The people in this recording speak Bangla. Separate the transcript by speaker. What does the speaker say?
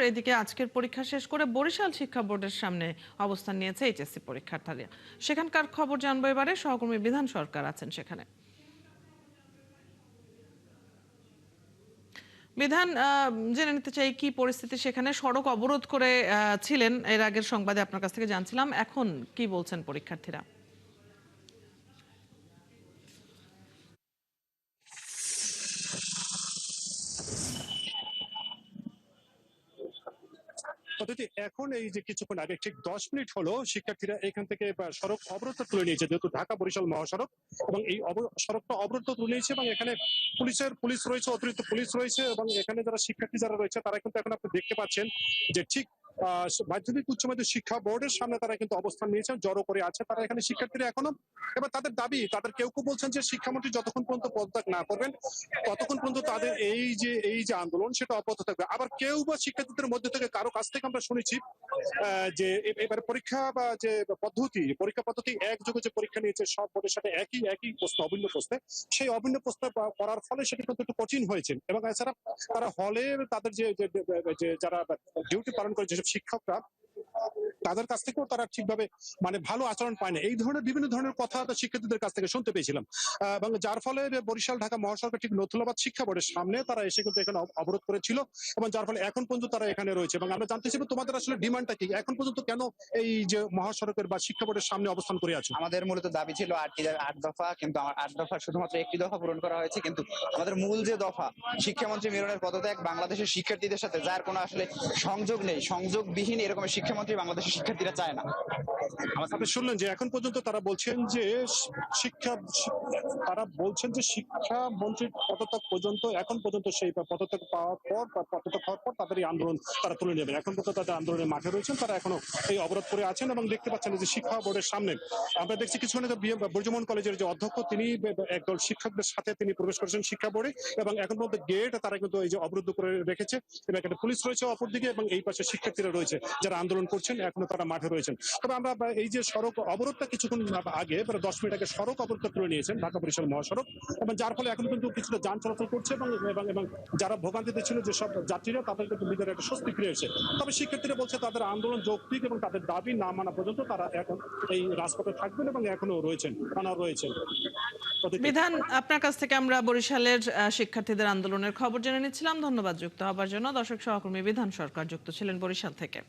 Speaker 1: এদিকে আজকের পরীক্ষা শেষ করে বরিশাল শিক্ষা বোর্ডের সামনে অবস্থান নিয়েছে এইচএসসি পরীক্ষার্থীরা। সেখানকার খবর জানবো এবারে, সহকর্মী বিধান সরকার আছেন সেখানে। বিধান, জেনে নিতে চাই কি পরিস্থিতি সেখানে। সড়ক অবরোধ করে ছিলেন এর আগের সংবাদে আপনার কাছ থেকে জানছিলাম, এখন কি বলছেন পরীক্ষার্থীরা?
Speaker 2: পদ্ধতি এখন এই যে কিছুক্ষণ আগে ঠিক 10 মিনিট হলো শিক্ষার্থীরা এখান থেকে সড়ক অবরোধ তুলে নিয়েছে, যেহেতু ঢাকা বরিশাল মহাসড়ক, এবং এই সড়কটা অবরোধ তুলে নিয়েছে এবং এখানে পুলিশ রয়েছে, অতিরিক্ত পুলিশ রয়েছে, এবং এখানে যারা শিক্ষার্থী যারা রয়েছে তারা কিন্তু এখন আপনি দেখতে পাচ্ছেন যে ঠিক মাধ্যমিক উচ্চ মাধ্যমিক শিক্ষা বোর্ডের সামনে তারা কিন্তু অবস্থান নিয়েছেন, জড়ো করে আছে তারা এখানে শিক্ষার্থীরা এখনো। এবার তাদের দাবি, তাদের কেউ কেউ বলছেন যে শিক্ষামন্ত্রী যতক্ষণ পর্যন্ত পদত্যাগ না করবেন ততক্ষণ পর্যন্ত তাদের এই যে আন্দোলন সেটা অব্যাহত থাকবে। আবার কেউ বা শিক্ষার্থীদের মধ্যে থেকে কারো কাছ থেকে আমরা শুনেছি যে এবার পরীক্ষা পদ্ধতি একযোগে যে পরীক্ষা নিয়েছে সব বোর্ডের সাথে একই প্রশ্ন, অভিন্ন প্রশ্নে, সেই অভিন্ন প্রশ্ন করার ফলে সেটা কিন্তু একটু কঠিন হয়েছে। এবং এছাড়া তারা হলে তাদের যে যারা ডিউটি পালন করে যেসব শিক্ষকরা, তাদের কাছ থেকেও তারা ঠিকভাবে ভালো আচরণ পায় না, এই ধরনের বিভিন্ন ধরনের কথা শিক্ষার্থীদের কাছ থেকে শুনতে পেয়েছিলাম। এবং যার ফলে বরিশাল ঢাকা মহাসড়কের ঠিক নথুলাবাদ শিক্ষা বোর্ডের সামনে তারা এসে কিন্তু এখানে অবরোধ করেছিল, এবং যার ফলে এখন পর্যন্ত তারা এখানে রয়েছে। এবং আমরা জানতে চাইবো তোমাদের আসলে ডিমান্ডটা কি, এখন পর্যন্ত কেন এই যে মহাসড়কের বা শিক্ষা বোর্ডের সামনে অবস্থান করে আছে?
Speaker 3: আমাদের মূলত দাবি ছিল আট দফা, কিন্তু আমার 8 দফা শুধুমাত্র একটি দফা পূরণ করা হয়েছে। কিন্তু আমাদের মূল যে দফা, শিক্ষামন্ত্রী মিলনের পদত্যাগ, বাংলাদেশের শিক্ষার্থীদের সাথে যার কোনো আসলে সংযোগ নেই, সংযোগবিহীন এরকম শিক্ষামন্ত্রী বাংলাদেশের শিক্ষার্থীরা চায় না।
Speaker 2: আপনি শুনলেন যে এখন পর্যন্ত তারা বলছেন যে শিক্ষামন্ত্রীর পদত্যাগ পর্যন্ত, এখন পর্যন্ত সেই পদত্যাগ পাওয়ার পর বা পদত্যাগ হওয়ার পর তাদের এই আন্দোলন তারা তুলে নেবেন। এখন পর্যন্ত তাদের আন্দোলনের মাঠে রয়েছেন, তারা এখনো এই অবরোধ করে আছেন। এবং দেখতে পাচ্ছেন যে শিক্ষা বোর্ডের সামনে আমরা দেখছি কিছুক্ষণ আগে বর্জমোহন কলেজের যে অধ্যক্ষ, তিনি একদল শিক্ষকদের সাথে তিনি প্রবেশ করেছেন শিক্ষা বোর্ডে, এবং এখন পর্যন্ত গেট তারা কিন্তু এই যে অবরুদ্ধ করে রেখেছে, এবং একটা পুলিশ রয়েছে অপরদিকে, এবং এই পাশে শিক্ষার্থীরা রয়েছে যারা আন্দোলন করছেন, এখনো তারা মাঠে রয়েছেন। তবে আমরা এই যে সড়ক অবরোধটা কিছুক্ষণ আগে, 10 মিনিট আগে সড়ক অবরোধটা তুলে নিয়েছেন ঢাকা বরিশাল মহাসড়ক, এবং যার ফলে এখন কিন্তু কিছুটা যান চলাচল করছে, এবং যারা ভোগান্তিতে ছিল যেসব যাত্রীরা, তাদের কিন্তু ভিতরে একটা স্বস্তি ফিরে এসেছে। তবে শিক্ষার্থীরা বলছে তাদের আন্দোলন যৌক্তিক এবং তাদের দাবি না মানা পর্যন্ত তারা এখন এই রাজপথে থাকবেন এবং এখনো রয়েছেন।
Speaker 1: বিধান, আপনার কাছ থেকে আমরা বরিশালের শিক্ষার্থীদের আন্দোলনের খবর জেনে নিচ্ছিলাম। ধন্যবাদ যুক্ত হবার জন্য। দর্শক, সহকর্মী বিধান সরকার যুক্ত ছিলেন বরিশাল থেকে।